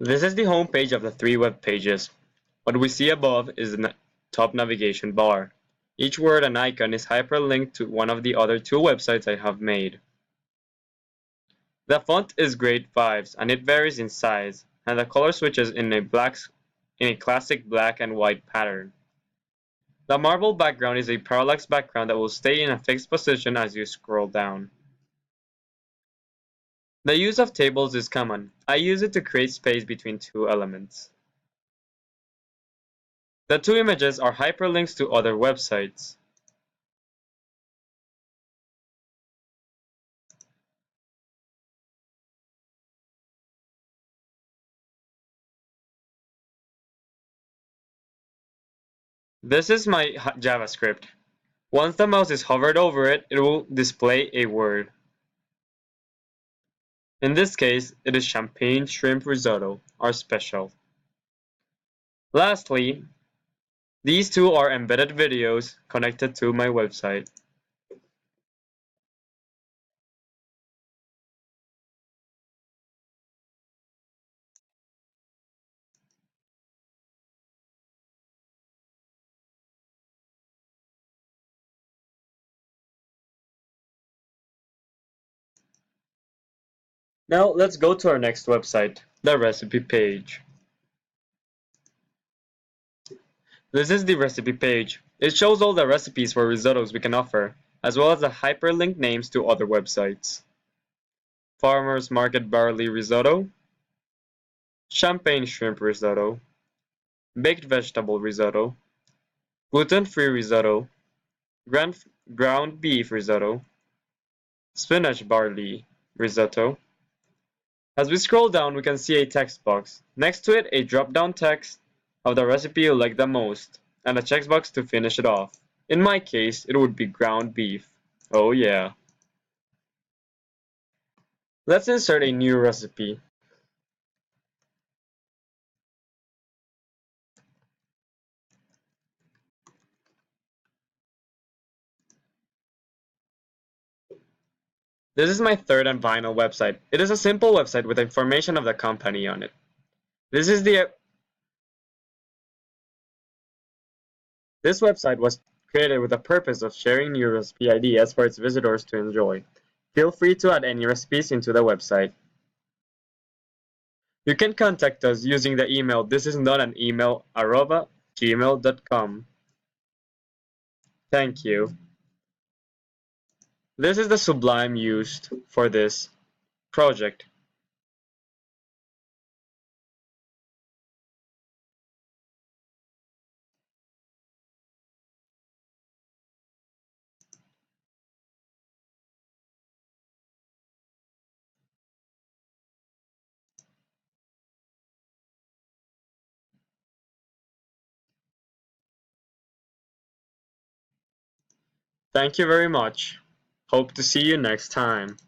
This is the home page of the 3 web pages. What we see above is the top navigation bar. Each word and icon is hyperlinked to one of the other 2 websites I have made. The font is grade 5s and it varies in size, and the color switches in a classic black and white pattern. The marble background is a parallax background that will stay in a fixed position as you scroll down. The use of tables is common. I use it to create space between 2 elements. The 2 images are hyperlinks to other websites. This is my JavaScript. Once the mouse is hovered over it, it will display a word. In this case, it is champagne shrimp risotto, our special. Lastly, these 2 are embedded videos connected to my website. Now let's go to our next website, the recipe page. This is the recipe page. It shows all the recipes for risottos we can offer, as well as the hyperlink names to other websites. Farmer's Market Barley Risotto, Champagne Shrimp Risotto, Baked Vegetable Risotto, Gluten-Free Risotto, Ground Beef Risotto, Spinach Barley Risotto. As we scroll down, we can see a text box. Next to it, a drop-down text of the recipe you like the most, and a checkbox to finish it off. In my case, it would be ground beef. Oh yeah. Let's insert a new recipe. This is my third and final website. It is a simple website with information of the company on it. This website was created with the purpose of sharing new recipe ideas for its visitors to enjoy. Feel free to add any recipes into the website. You can contact us using the email thisisnotanemail@gmail.com. Thank you. This is the Sublime used for this project. Thank you very much. Hope to see you next time.